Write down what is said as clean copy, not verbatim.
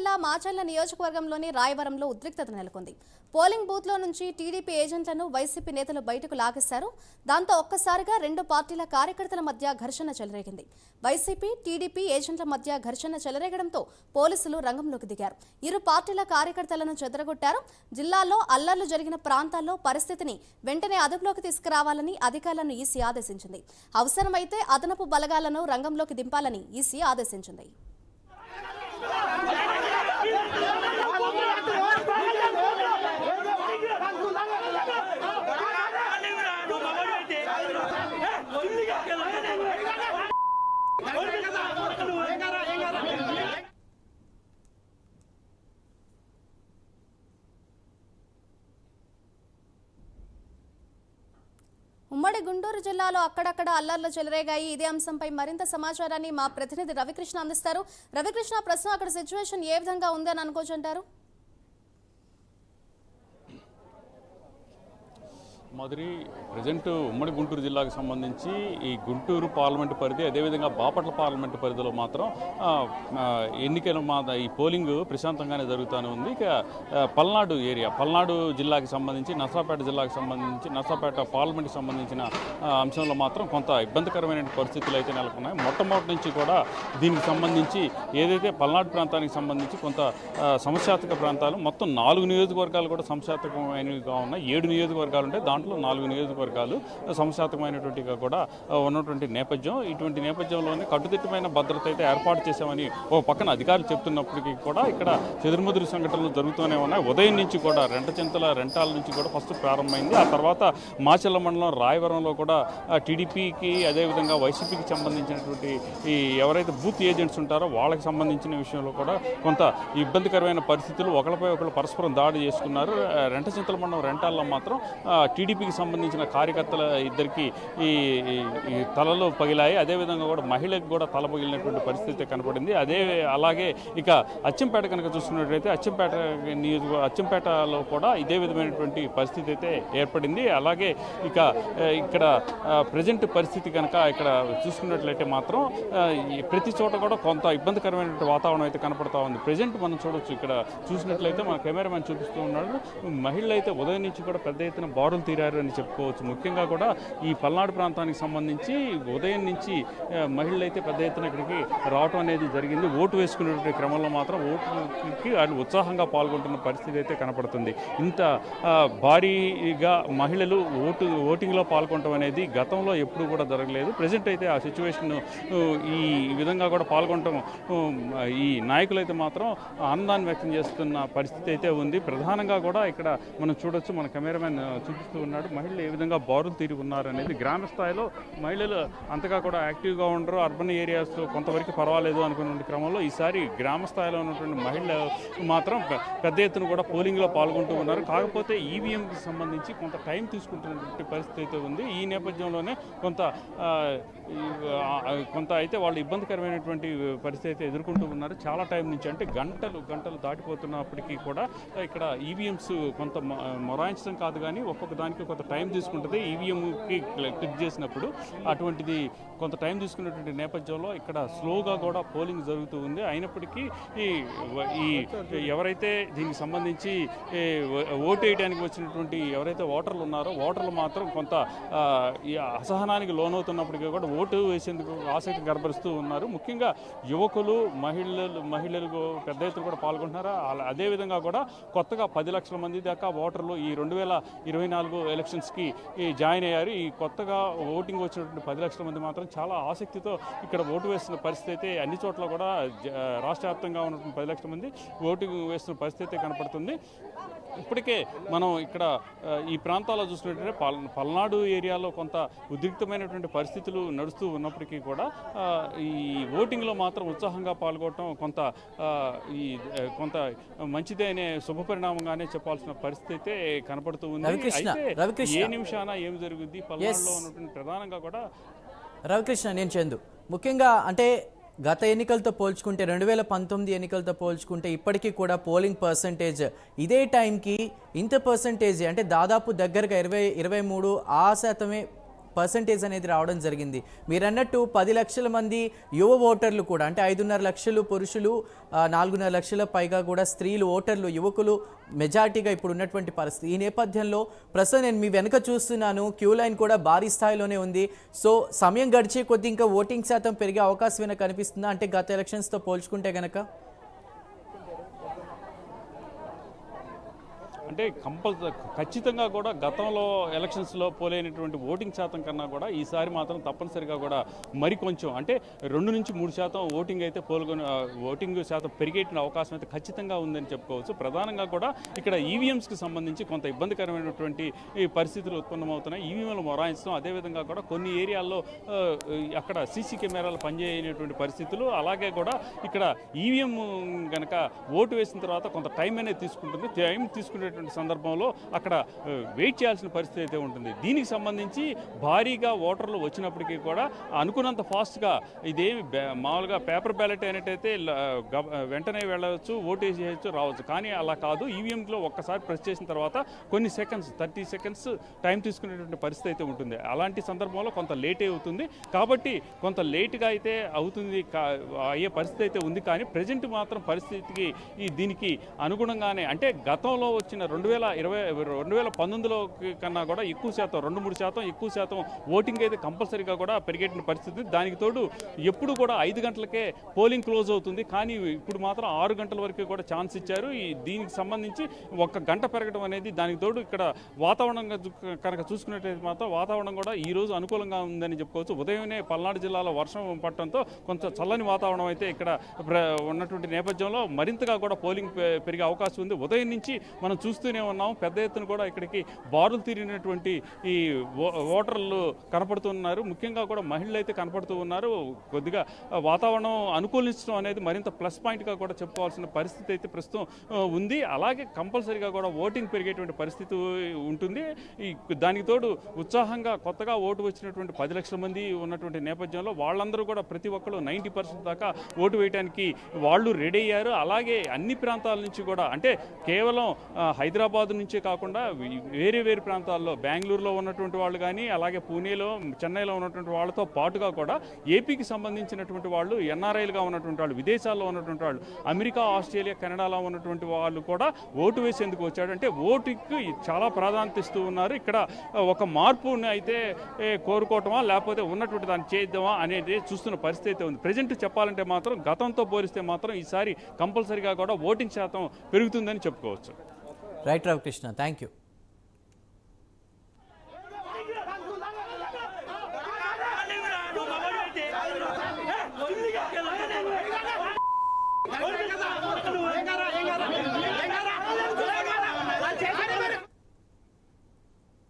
జిల్లా మాచర్ల నియోజకవర్గంలోని రాయవరంలో ఉద్రిక్తత నెలకొంది. పోలింగ్ బూత్లో నుంచి టీడీపీ ఏజెంట్లను వైసీపీ నేతలు బయటకు లాగేశారు. దాంతో ఒక్కసారిగా రెండు పార్టీల కార్యకర్తల మధ్య ఘర్షణ చెలరేగింది. వైసీపీ, టీడీపీ ఏజెంట్ల మధ్య ఘర్షణ చెలరేగడంతో పోలీసులు రంగంలోకి దిగారు. ఇరు పార్టీల కార్యకర్తలను చెదరగొట్టారు. జిల్లాలో అల్లర్లు జరిగిన ప్రాంతాల్లో పరిస్థితిని వెంటనే అదుపులోకి తీసుకురావాలని అధికారులను ఈసీ ఆదేశించింది. అవసరమైతే అదనపు బలగాలను రంగంలోకి దింపాలని ఈసీ ఆదేశించింది. ఉమ్మడి గుంటూరు జిల్లాలో అక్కడక్కడ అల్లర్లు చెలరేగాయి. ఇదే అంశంపై మరింత సమాచారాన్ని మా ప్రతినిధి రవికృష్ణ అందిస్తారు. రవికృష్ణ, ప్రస్తుతం అక్కడ సిచ్యువేషన్ ఏ విధంగా ఉంది అని అనుకోవచ్చంటారు? మాదిరి ప్రజెంట్ ఉమ్మడి గుంటూరు జిల్లాకు సంబంధించి ఈ గుంటూరు పార్లమెంటు పరిధి, అదేవిధంగా బాపట్ల పార్లమెంటు పరిధిలో మాత్రం ఎన్నికల ఈ పోలింగ్ ప్రశాంతంగానే జరుగుతూనే ఉంది. ఇక పల్నాడు ఏరియా, పల్నాడు జిల్లాకి సంబంధించి, నర్సాపేట జిల్లాకు సంబంధించి, నర్సాపేట పార్లమెంట్కి సంబంధించిన అంశంలో మాత్రం కొంత ఇబ్బందికరమైన పరిస్థితులు అయితే నెలకొన్నాయి. మొట్టమొదటి నుంచి కూడా దీనికి సంబంధించి ఏదైతే పల్నాడు ప్రాంతానికి సంబంధించి కొంత సమస్యాత్మక ప్రాంతాలు, మొత్తం 4 నియోజకవర్గాలు కూడా సమస్యాత్మకమైనవిగా ఉన్నాయి. 7 నియోజకవర్గాలు ఉంటాయి, దాంట్లో 4 నియోజకవర్గాలు సమస్యాత్మకమైనటువంటిగా కూడా ఉన్నటువంటి నేపథ్యం. ఇటువంటి నేపథ్యంలోనే కట్టుదిట్టమైన భద్రత అయితే ఏర్పాటు చేశామని ఒక పక్కన అధికారులు చెప్తున్నప్పటికీ కూడా ఇక్కడ చెదురుమదురు సంఘటనలు జరుగుతూనే ఉన్నాయి. ఉదయం నుంచి కూడా రెంటాల నుంచి కూడా ఫస్ట్ ప్రారంభమైంది. ఆ తర్వాత మాచర్ల మండలం రాయవరంలో కూడా టీడీపీకి, అదేవిధంగా వైసీపీకి సంబంధించినటువంటి ఈ ఎవరైతే బూత్ ఏజెంట్స్ ఉంటారో వాళ్ళకి సంబంధించిన విషయంలో కూడా కొంత ఇబ్బందికరమైన పరిస్థితులు, ఒకరిపై ఒకరు పరస్పరం దాడి చేసుకున్నారు. రెంటచింతల మండలం రెంటాల్లో మాత్రం టీడీపీకి సంబంధించిన కార్యకర్తల ఇద్దరికి ఈ తలలో పగిలాయి. అదేవిధంగా కూడా మహిళకు కూడా తల పగిలినటువంటి పరిస్థితి కనపడింది. అలాగే ఇక అచ్చంపేట కనుక చూసుకున్నట్లయితే అచ్చంపేటలో కూడా ఇదే విధమైనటువంటి పరిస్థితి అయితే ఏర్పడింది. అలాగే ఇక్కడ ప్రజెంట్ పరిస్థితి కనుక ఇక్కడ చూసుకున్నట్లయితే మాత్రం ప్రతి చోట కూడా కొంత ఇబ్బందికరమైనటువంటి వాతావరణం అయితే కనపడతా ఉంది. ప్రజెంట్ మనం చూడొచ్చు, ఇక్కడ చూసినట్లయితే మన కెమెరామెన్ చూపిస్తూ ఉన్నాడు, మహిళలు అయితే ఉదయం నుంచి కూడా పెద్ద ఎత్తున బారులు తీరారు అని చెప్పుకోవచ్చు. ముఖ్యంగా కూడా ఈ పల్నాడు ప్రాంతానికి సంబంధించి ఉదయం నుంచి మహిళలు అయితే పెద్ద ఎత్తున ఇక్కడికి రావటం అనేది జరిగింది. ఓటు వేసుకునేటువంటి క్రమంలో మాత్రం ఓటుకి వాళ్ళు ఉత్సాహంగా పాల్గొంటున్న పరిస్థితి అయితే కనపడుతుంది. ఇంత భారీగా మహిళలు ఓటింగ్లో పాల్గొనడం అనేది గతంలో ఎప్పుడూ కూడా జరగలేదు. ప్రజెంట్ అయితే ఆ సిచ్యువేషన్ ఈ విధంగా కూడా పాల్గొనడం, ఈ నాయకులు అయితే మాత్రం ఆనందాన్ని వ్యక్తం చేస్తున్న పరిస్థితి అయితే ఉంది. ప్రధానంగా కూడా ఇక్కడ మనం చూడొచ్చు, మన కెమెరామెన్ చూపిస్తూ ఉన్నాడు, మహిళలు ఏ విధంగా బారులు తీరి ఉన్నారు అనేది. గ్రామ స్థాయిలో మహిళలు అంతగా కూడా యాక్టివ్గా ఉండరు, అర్బన్ ఏరియాస్ కొంతవరకు పర్వాలేదు అనుకున్న క్రమంలో ఈసారి గ్రామ స్థాయిలో ఉన్నటువంటి మహిళలు మాత్రం పెద్ద ఎత్తున కూడా పోలింగ్లో పాల్గొంటూ ఉన్నారు. కాకపోతే ఈవీఎంకి సంబంధించి కొంత టైం తీసుకుంటున్నటువంటి పరిస్థితి అయితే ఉంది. ఈ నేపథ్యంలోనే కొంత అయితే వాళ్ళు ఇబ్బందికరమైనటువంటి పరిస్థితి అయితే ఎదుర్కొంటూ ఉన్నారు. చాలా టైం నుంచి, అంటే గంటలు దాటిపోతున్నప్పటికీ కూడా ఇక్కడ ఈవీఎంస్ కొంత మొరాయించడం కాదు కానీ ఒక్కొక్క దానికి కొంత టైం తీసుకుంటుంది. ఈవీఎంకి క్లిక్ చేసినప్పుడు అటువంటిది కొంత టైం తీసుకున్నటువంటి నేపథ్యంలో ఇక్కడ స్లోగా కూడా పోలింగ్ జరుగుతూ ఉంది. అయినప్పటికీ ఈ ఎవరైతే దీనికి సంబంధించి ఓటు వేయడానికి వచ్చినటువంటి ఎవరైతే ఓటర్లు ఉన్నారో ఓటర్లు మాత్రం కొంత ఈ అసహనానికి లోనవుతున్నప్పటికీ కూడా ఓటు వేసేందుకు ఆసక్తి కనబరుస్తూ ఉన్నారు. ముఖ్యంగా యువకులు, మహిళలు పెద్ద ఎత్తున కూడా పాల్గొంటున్నారు. అదేవిధంగా కూడా కొత్తగా 10 లక్షల మంది దాకా ఓటర్లు ఈ 2024 ఎలక్షన్స్కి జాయిన్ అయ్యారు. ఈ కొత్తగా ఓటింగ్ వచ్చినటువంటి 10 లక్షల మంది మాత్రం చాలా ఆసక్తితో ఇక్కడ ఓటు వేస్తున్న పరిస్థితి అయితే అన్ని చోట్ల కూడా రాష్ట్ర వ్యాప్తంగా ఉన్నటువంటి 10 లక్షల మంది ఓటింగ్ వేస్తున్న పరిస్థితి కనపడుతుంది. ఇప్పటికే మనం ఇక్కడ ఈ ప్రాంతాల్లో చూసినట్లయితే పల్నాడు ఏరియాలో కొంత ఉద్రిక్తమైనటువంటి పరిస్థితులు నడుస్తూ ఉన్నప్పటికీ కూడా ఈ ఓటింగ్లో మాత్రం ఉత్సాహంగా పాల్గొనడం కొంత మంచిదే అనే శుభపరిణామంగానే చెప్పాల్సిన పరిస్థితి అయితే కనపడుతూ ఉంది. అయితే ఏ నిమిషాన ఏం జరుగుద్ది పల్నాడులో ఉన్నటువంటి ప్రధానంగా కూడా రవికృష్ణ, నేను చందు, ముఖ్యంగా అంటే గత ఎన్నికలతో పోల్చుకుంటే 2019 ఎన్నికలతో పోల్చుకుంటే ఇప్పటికీ కూడా పోలింగ్ పర్సంటేజ్ ఇదే టైంకి ఇంత పర్సంటేజ్ అంటే దాదాపు దగ్గరగా 23% పర్సంటేజ్ అనేది రావడం జరిగింది. మీరు అన్నట్టు 10 లక్షల మంది యువ ఓటర్లు కూడా, అంటే 5.5 లక్షలు పురుషులు, 4.5 లక్షల పైగా కూడా స్త్రీలు ఓటర్లు, యువకులు మెజార్టీగా ఇప్పుడు ఉన్నటువంటి పరిస్థితి. ఈ నేపథ్యంలో ప్రస్తుతం నేను మీ వెనుక చూస్తున్నాను, క్యూ లైన్ కూడా భారీ స్థాయిలోనే ఉంది. సో సమయం గడిచే కొద్దీ ఇంకా ఓటింగ్ శాతం పెరిగే అవకాశం ఏమైనా కనిపిస్తుందా, అంటే గత ఎలక్షన్స్తో పోల్చుకుంటే గనక? అంటే ఖచ్చితంగా కూడా గతంలో ఎలక్షన్స్లో పోలైనటువంటి ఓటింగ్ శాతం కన్నా కూడా ఈసారి మాత్రం తప్పనిసరిగా కూడా మరి కొంచెం అంటే 2 నుంచి 3% ఓటింగ్ అయితే ఓటింగ్ శాతం పెరిగే అవకాశం అయితే ఖచ్చితంగా ఉందని చెప్పుకోవచ్చు. ప్రధానంగా కూడా ఇక్కడ ఈవీఎంస్కి సంబంధించి కొంత ఇబ్బందికరమైనటువంటి పరిస్థితులు ఉత్పన్నమవుతున్నాయి. ఈవీఎంలు మొరాయించడం, అదేవిధంగా కూడా కొన్ని ఏరియాల్లో అక్కడ సీసీ కెమెరాలు పనిచేయనటువంటి పరిస్థితులు, అలాగే కూడా ఇక్కడ ఈవీఎం కనుక ఓటు వేసిన తర్వాత కొంత టైం అనేది తీసుకుంటుంది. టైం తీసుకునే సందర్భంలో అక్కడ వెయిట్ చేయాల్సిన పరిస్థితి అయితే ఉంటుంది. దీనికి సంబంధించి భారీగా ఓటర్లు వచ్చినప్పటికీ కూడా అనుకున్నంత ఫాస్ట్గా ఇదేమి మామూలుగా పేపర్ బ్యాలెట్ అయినట్టయితే వెంటనే వెళ్ళవచ్చు, ఓటు వేసేయచ్చు, రావచ్చు. కానీ అలా కాదు. ఈవీఎంలో ఒక్కసారి ప్రెస్ చేసిన తర్వాత కొన్ని సెకండ్స్, 30 సెకండ్స్ టైం తీసుకునేటువంటి పరిస్థితి అయితే ఉంటుంది. అలాంటి సందర్భంలో కొంత లేట్ అవుతుంది. కాబట్టి కొంత లేట్గా అయితే అవుతుంది, అయ్యే పరిస్థితి అయితే ఉంది. కానీ ప్రజెంట్ మాత్రం పరిస్థితికి దీనికి అనుగుణంగానే, అంటే గతంలో వచ్చిన 2019లో కన్నా కూడా ఎక్కువ శాతం, 2-3% ఎక్కువ శాతం ఓటింగ్ అయితే కంపల్సరీగా కూడా పెరిగేటువంటి పరిస్థితి. దానికి తోడు ఎప్పుడు కూడా 5 గంటలకే పోలింగ్ క్లోజ్ అవుతుంది. కానీ ఇప్పుడు మాత్రం 6 గంటల వరకు కూడా ఛాన్స్ ఇచ్చారు. దీనికి సంబంధించి 1 గంట పెరగడం అనేది, దానికి తోడు ఇక్కడ వాతావరణంగా కనుక చూసుకున్నట్లయితే మాత్రం వాతావరణం కూడా ఈ రోజు అనుకూలంగా ఉందని చెప్పుకోవచ్చు. ఉదయమే పల్నాడు జిల్లాలో వర్షం పడటంతో కొంత చల్లని వాతావరణం అయితే ఇక్కడ ఉన్నటువంటి నేపథ్యంలో మరింతగా కూడా పోలింగ్ పెరిగే అవకాశం ఉంది. ఉదయం నుంచి మనం చూస్తూనే ఉన్నాం, పెద్ద ఎత్తున కూడా ఇక్కడికి బారులు తీరినటువంటి ఈ ఓటర్లు కనపడుతున్నారు. ముఖ్యంగా కూడా మహిళలు అయితే కనపడుతూ ఉన్నారు. కొద్దిగా వాతావరణం అనుకూలించడం అనేది మరింత ప్లస్ పాయింట్గా కూడా చెప్పుకోవాల్సిన పరిస్థితి అయితే ప్రస్తుతం ఉంది. అలాగే కంపల్సరీగా కూడా ఓటింగ్ పెరిగేటువంటి పరిస్థితి ఉంటుంది. దానికి తోడు ఉత్సాహంగా కొత్తగా ఓటు వచ్చినటువంటి 10 లక్షల మంది ఉన్నటువంటి నేపథ్యంలో వాళ్ళందరూ కూడా ప్రతి ఒక్కరు 90% దాకా ఓటు వేయడానికి వాళ్ళు రెడీ అయ్యారు. అలాగే అన్ని ప్రాంతాల నుంచి కూడా, అంటే కేవలం హైదరాబాద్ నుంచే కాకుండా వేరే ప్రాంతాల్లో, బెంగళూరులో ఉన్నటువంటి వాళ్ళు కానీ, అలాగే పూణేలో, చెన్నైలో ఉన్నటువంటి వాళ్ళతో పాటుగా కూడా ఏపీకి సంబంధించినటువంటి వాళ్ళు, ఎన్ఆర్ఐలుగా ఉన్నటువంటి వాళ్ళు, విదేశాల్లో ఉన్నటువంటి వాళ్ళు, అమెరికా, ఆస్ట్రేలియా, కెనడాలో ఉన్నటువంటి వాళ్ళు కూడా ఓటు వేసేందుకు వచ్చాడు. అంటే ఓటుకి చాలా ప్రాధాన్యత ఇస్తూ ఉన్నారు. ఇక్కడ ఒక మార్పుని అయితే కోరుకోవటమా, లేకపోతే ఉన్నటువంటి దాన్ని చేద్దామా అనేది చూస్తున్న పరిస్థితి అయితే ఉంది. ప్రజెంట్ చెప్పాలంటే మాత్రం గతంతో పోలిస్తే మాత్రం ఈసారి కంపల్సరీగా కూడా ఓటింగ్ శాతం పెరుగుతుందని చెప్పుకోవచ్చు. Right Ravikrishna, thank you.